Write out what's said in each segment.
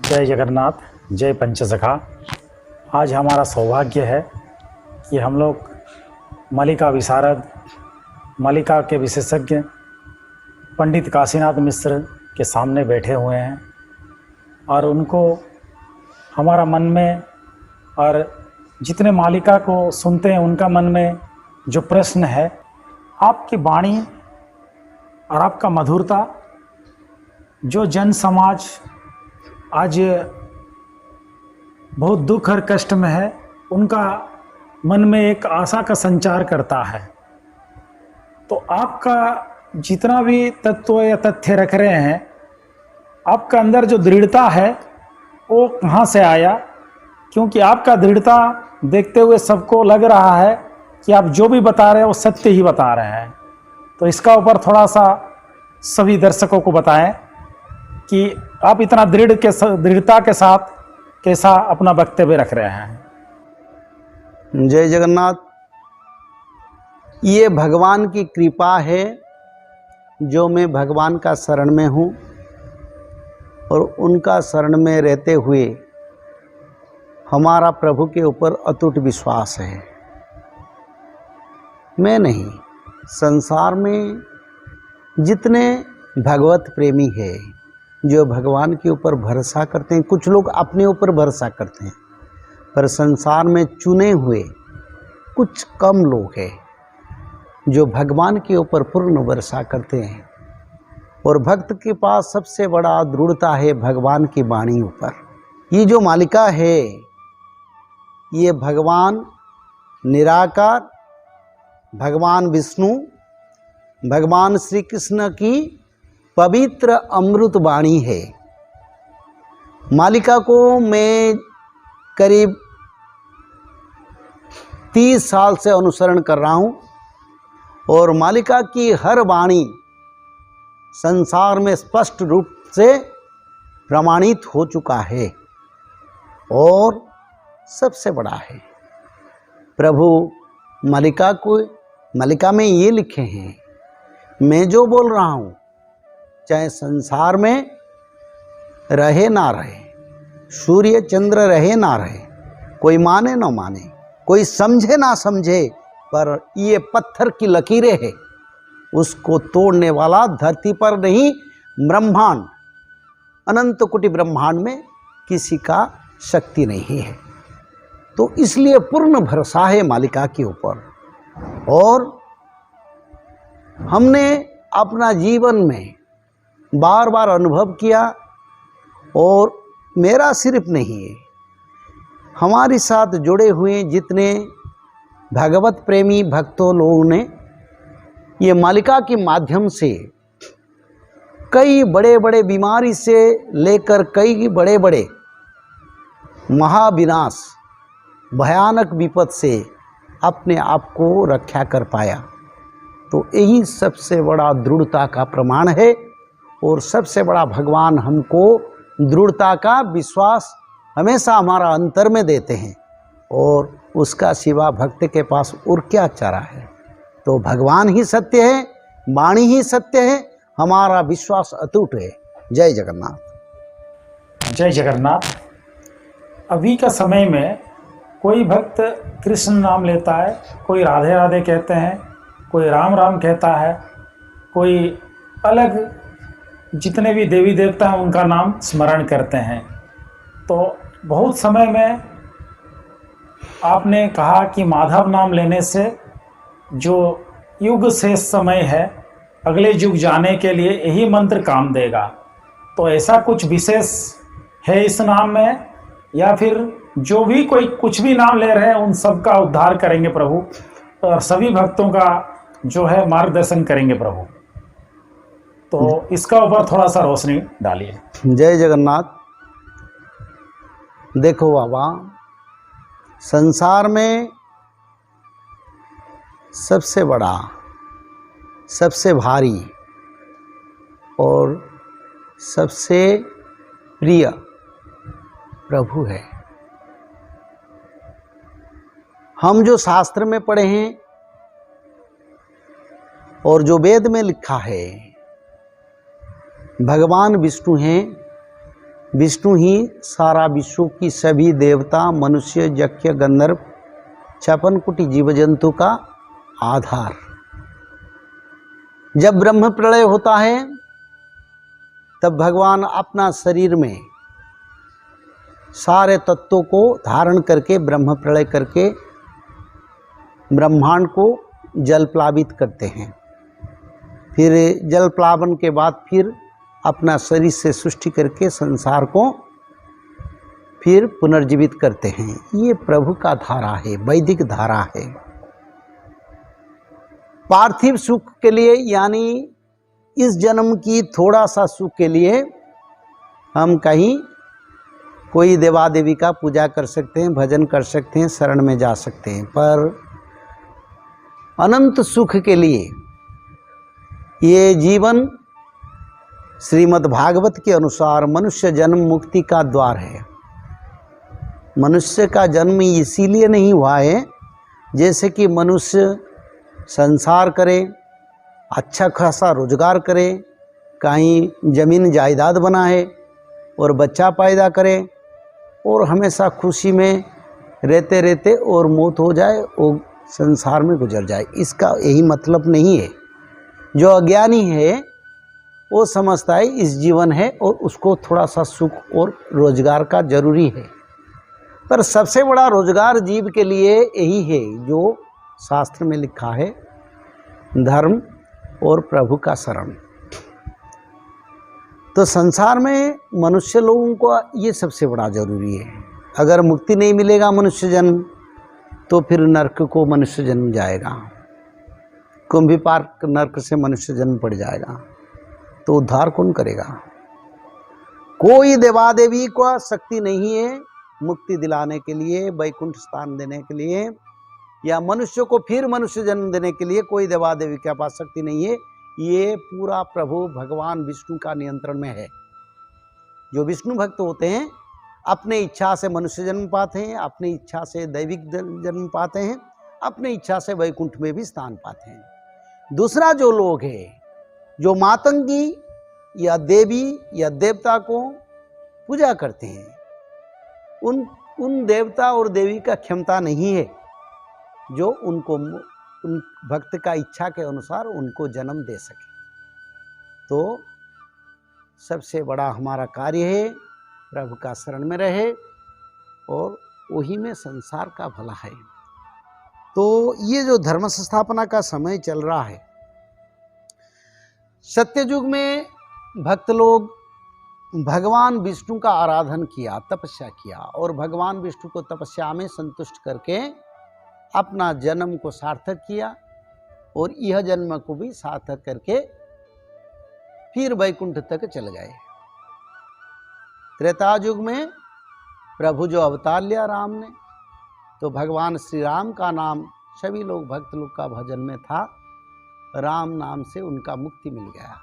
जय जगन्नाथ, जय पंचसखा। आज हमारा सौभाग्य है कि हम लोग मल्लिका विशारद, मल्लिका के विशेषज्ञ पंडित काशीनाथ मिश्र के सामने बैठे हुए हैं और उनको हमारा मन में और जितने मल्लिका को सुनते हैं उनका मन में जो प्रश्न है, आपकी वाणी और आपका मधुरता जो जन समाज आज बहुत दुख और कष्ट में है, उनका मन में एक आशा का संचार करता है। तो आपका जितना भी तत्व या तथ्य रख रहे हैं, आपका अंदर जो दृढ़ता है वो कहाँ से आया? क्योंकि आपका दृढ़ता देखते हुए सबको लग रहा है कि आप जो भी बता रहे हैं वो सत्य ही बता रहे हैं। तो इसका ऊपर थोड़ा सा सभी दर्शकों को बताएं कि आप इतना दृढ़ता के साथ कैसा अपना वक्तव्य रख रहे हैं। जय जगन्नाथ। ये भगवान की कृपा है जो मैं भगवान का शरण में हूँ और उनका शरण में रहते हुए हमारा प्रभु के ऊपर अटूट विश्वास है। मैं नहीं, संसार में जितने भगवत प्रेमी है जो भगवान के ऊपर भरोसा करते हैं, कुछ लोग अपने ऊपर भरोसा करते हैं, पर संसार में चुने हुए कुछ कम लोग हैं जो भगवान के ऊपर पूर्ण भरोसा करते हैं। और भक्त के पास सबसे बड़ा दृढ़ता है भगवान की वाणी ऊपर। ये जो मल्लिका है, ये भगवान निराकार, भगवान विष्णु, भगवान श्री कृष्ण की पवित्र अमृत वाणी है। मल्लिका को मैं करीब 30 साल से अनुसरण कर रहा हूँ और मल्लिका की हर वाणी संसार में स्पष्ट रूप से प्रमाणित हो चुका है। और सबसे बड़ा है, प्रभु मल्लिका में ये लिखे हैं, मैं जो बोल रहा हूँ चाहे संसार में रहे ना रहे, सूर्य चंद्र रहे ना रहे, कोई माने ना माने, कोई समझे ना समझे, पर ये पत्थर की लकीरें हैं, उसको तोड़ने वाला धरती पर नहीं, ब्रह्मांड, अनंत कोटि ब्रह्मांड में किसी का शक्ति नहीं है। तो इसलिए पूर्ण भरोसा है मल्लिका के ऊपर। और हमने अपना जीवन में बार बार अनुभव किया, और मेरा सिर्फ नहीं है, हमारे साथ जुड़े हुए जितने भगवत प्रेमी भक्तों लोगों ने ये मल्लिका के माध्यम से कई बड़े बड़े बीमारी से लेकर कई बड़े बड़े महाविनाश, भयानक विपद से अपने आप को रक्षा कर पाया। तो यही सबसे बड़ा दृढ़ता का प्रमाण है। और सबसे बड़ा भगवान हमको दृढ़ता का विश्वास हमेशा हमारा अंतर में देते हैं, और उसका सिवा भक्त के पास और क्या चारा है। तो भगवान ही सत्य है, वाणी ही सत्य है, हमारा विश्वास अटूट है। जय जगन्नाथ। जय जगन्नाथ। अभी का समय में कोई भक्त कृष्ण नाम लेता है, कोई राधे राधे कहते हैं, कोई राम राम कहता है, कोई अलग जितने भी देवी देवता हैं उनका नाम स्मरण करते हैं। तो बहुत समय में आपने कहा कि माधव नाम लेने से जो युग शेष समय है, अगले युग जाने के लिए यही मंत्र काम देगा। तो ऐसा कुछ विशेष है इस नाम में, या फिर जो भी कोई कुछ भी नाम ले रहे हैं उन सब का उद्धार करेंगे प्रभु, और सभी भक्तों का जो है मार्गदर्शन करेंगे प्रभु? तो इसका ऊपर थोड़ा सा रोशनी डालिए। जय जगन्नाथ। देखो बाबा, संसार में सबसे बड़ा, सबसे भारी और सबसे प्रिय प्रभु है। हम जो शास्त्र में पढ़े हैं और जो वेद में लिखा है, भगवान विष्णु हैं विष्णु ही सारा विश्व की सभी देवता, मनुष्य, यक्ष, गंधर्व, 56 कोटि जीव जंतु का आधार। जब ब्रह्म प्रलय होता है तब भगवान अपना शरीर में सारे तत्वों को धारण करके ब्रह्म प्रलय करके ब्रह्मांड को जल प्लावित करते हैं। फिर जल प्लावन के बाद फिर अपना शरीर से सृष्टि करके संसार को फिर पुनर्जीवित करते हैं। ये प्रभु का धारा है, वैदिक धारा है। पार्थिव सुख के लिए यानी इस जन्म की थोड़ा सा सुख के लिए हम कहीं कोई देवा देवी का पूजा कर सकते हैं, भजन कर सकते हैं, शरण में जा सकते हैं, पर अनंत सुख के लिए ये जीवन श्रीमद् भागवत के अनुसार मनुष्य जन्म मुक्ति का द्वार है। मनुष्य का जन्म इसीलिए नहीं हुआ है जैसे कि मनुष्य संसार करे, अच्छा खासा रोजगार करे, कहीं जमीन जायदाद बनाए और बच्चा पैदा करे और हमेशा खुशी में रहते रहते और मौत हो जाए और संसार में गुजर जाए। इसका यही मतलब नहीं है। जो अज्ञानी है वो समझता है इस जीवन है और उसको थोड़ा सा सुख और रोजगार का जरूरी है, पर सबसे बड़ा रोजगार जीव के लिए यही है जो शास्त्र में लिखा है, धर्म और प्रभु का शरण। तो संसार में मनुष्य लोगों को ये सबसे बड़ा जरूरी है। अगर मुक्ति नहीं मिलेगा मनुष्य जन्म तो फिर नरक को मनुष्य जन्म जाएगा, कुंभी पार नरक से मनुष्य जन्म पड़ जाएगा, तो उद्धार कौन करेगा? कोई देवा देवी को शक्ति नहीं है मुक्ति दिलाने के लिए, वैकुंठ स्थान देने के लिए, या मनुष्य को फिर मनुष्य जन्म देने के लिए कोई देवा देवी के पास शक्ति नहीं है। ये पूरा प्रभु भगवान विष्णु का नियंत्रण में है। जो विष्णु भक्त होते हैं अपने इच्छा से मनुष्य जन्म पाते हैं, अपनी इच्छा से दैविक जन्म पाते हैं, अपनी इच्छा से वैकुंठ में भी स्थान पाते हैं। दूसरा जो लोग हैं जो मातंगी या देवी या देवता को पूजा करते हैं, उन देवता और देवी का क्षमता नहीं है जो उनको उन भक्त का इच्छा के अनुसार उनको जन्म दे सके। तो सबसे बड़ा हमारा कार्य है प्रभु का शरण में रहे और वही में संसार का भला है। तो ये जो धर्म संस्थापना का समय चल रहा है, सत्ययुग में भक्त लोग भगवान विष्णु का आराधन किया, तपस्या किया और भगवान विष्णु को तपस्या में संतुष्ट करके अपना जन्म को सार्थक किया और यह जन्म को भी सार्थक करके फिर वैकुंठ तक चल गए। त्रेता युग में प्रभु जो अवतार लिया राम ने, तो भगवान श्री राम का नाम सभी लोग भक्त लोग का भजन में था, राम नाम से उनका मुक्ति मिल गया।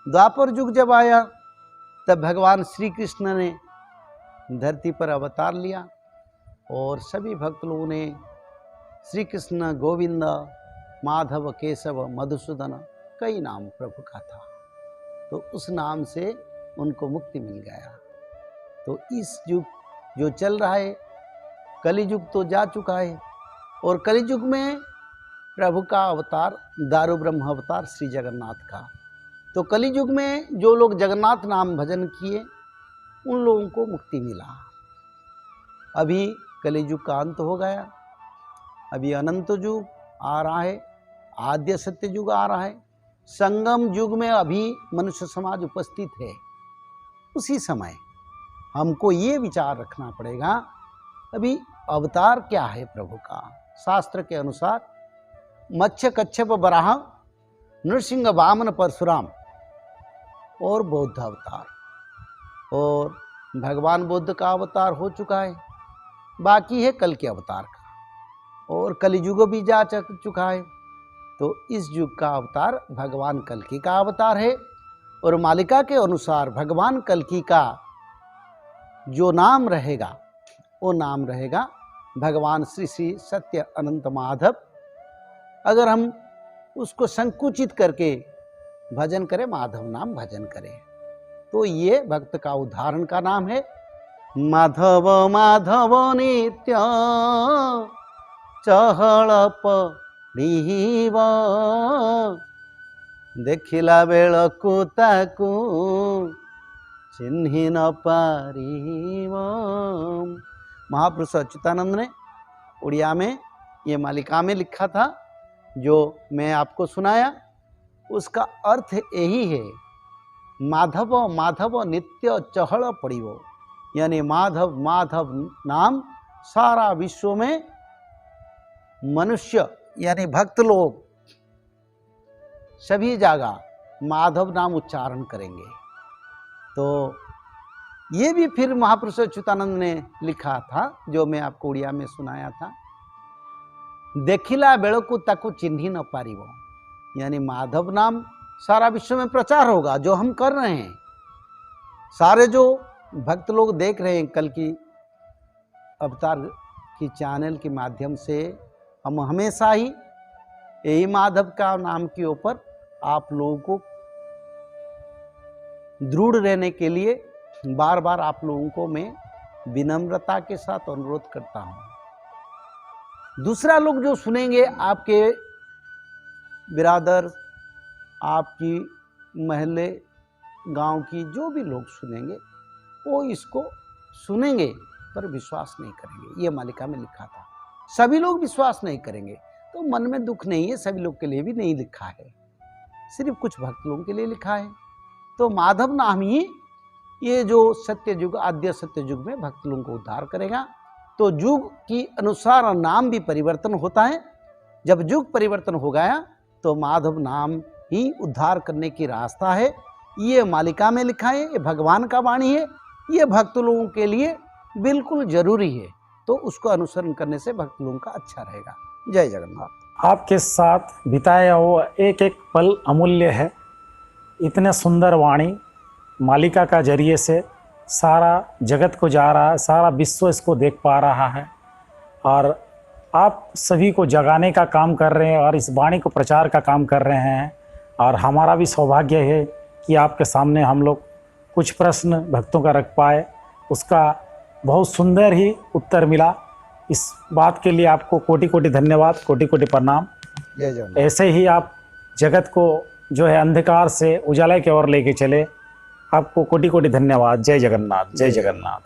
द्वापर युग जब आया तब भगवान श्री कृष्ण ने धरती पर अवतार लिया और सभी भक्त लोगों ने श्री कृष्ण, गोविंद, माधव, केशव, मधुसूदन कई नाम प्रभु का था, तो उस नाम से उनको मुक्ति मिल गया। तो इस युग जो चल रहा है, कली युग तो जा चुका है और कली युग में प्रभु का अवतार दारू ब्रह्म अवतार श्री जगन्नाथ का। तो कली युग में जो लोग जगन्नाथ नाम भजन किए उन लोगों को मुक्ति मिला। अभी कली युग का अंत हो गया, अभी अनंत युग आ रहा है, आद्य सत्य युग आ रहा है, संगम युग में अभी मनुष्य समाज उपस्थित है। उसी समय हमको ये विचार रखना पड़ेगा अभी अवतार क्या है प्रभु का। शास्त्र के अनुसार मत्स्य, कच्छप, वराह, नृसिंह, वामन, परशुराम और बौद्ध अवतार, और भगवान बुद्ध का अवतार हो चुका है, बाकी है कल के अवतार का, और कलियुग भी जा चुका है। तो इस युग का अवतार भगवान कल्कि का अवतार है और मालिका के अनुसार भगवान कल्कि का जो नाम रहेगा वो नाम रहेगा भगवान श्री श्री सत्य अनंत माधव। अगर हम उसको संकुचित करके भजन करें, माधव नाम भजन करें, तो ये भक्त का उदाहरण का नाम है। माधव माधव नित्य चहल पड़ीब, देखिला बेलकु ताकू चिन्हि न पारिब। महापुरुष अच्युतानंद ने उड़िया में ये मालिका में लिखा था, जो मैं आपको सुनाया। उसका अर्थ यही है, माधव माधव नित्य चहल पड़िबो, यानी माधव माधव नाम सारा विश्व में मनुष्य यानी भक्त लोग सभी जगह माधव नाम उच्चारण करेंगे। तो ये भी फिर महापुरुष अच्युतानंद ने लिखा था, जो मैं आपको उड़िया में सुनाया था। देखिला बेलकु ताकू चिन्हि न पारिबो, यानी माधव नाम सारा विश्व में प्रचार होगा, जो हम कर रहे हैं। सारे जो भक्त लोग देख रहे हैं कल की अवतार की चैनल के माध्यम से, हम हमेशा ही यही माधव का नाम के ऊपर आप लोगों को दृढ़ रहने के लिए बार बार आप लोगों को मैं विनम्रता के साथ अनुरोध करता हूँ। दूसरा लोग जो सुनेंगे, आपके बिरादर, आपकी महल्ले गांव की जो भी लोग सुनेंगे, वो इसको सुनेंगे पर विश्वास नहीं करेंगे। ये मालिका में लिखा था, सभी लोग विश्वास नहीं करेंगे। तो मन में दुख नहीं है, सभी लोग के लिए भी नहीं लिखा है, सिर्फ कुछ भक्त लोगों के लिए लिखा है। तो माधव नाम ही ये जो सत्य युग, आद्य सत्य युग में भक्त लोगों को उद्धार करेगा। तो युग की अनुसार नाम भी परिवर्तन होता है। जब युग परिवर्तन हो गया तो माधव नाम ही उद्धार करने की रास्ता है। ये मालिका में लिखा है, ये भगवान का वाणी है, ये भक्त लोगों के लिए बिल्कुल जरूरी है। तो उसको अनुसरण करने से भक्त लोगों का अच्छा रहेगा। जय जगन्नाथ। आपके साथ बिताया हुआ एक एक पल अमूल्य है। इतने सुंदर वाणी मालिका का जरिए से सारा जगत को जा रहा है, सारा विश्व इसको देख पा रहा है, और आप सभी को जगाने का काम कर रहे हैं और इस वाणी को प्रचार का काम कर रहे हैं। और हमारा भी सौभाग्य है कि आपके सामने हम लोग कुछ प्रश्न भक्तों का रख पाए, उसका बहुत सुंदर ही उत्तर मिला। इस बात के लिए आपको कोटि कोटि धन्यवाद, कोटि कोटि प्रणाम। जय जगन्नाथ। ऐसे ही आप जगत को जो है अंधकार से उजाला की ओर लेके चले। आपको कोटि कोटि धन्यवाद। जय जगन्नाथ, जय जगन्नाथ।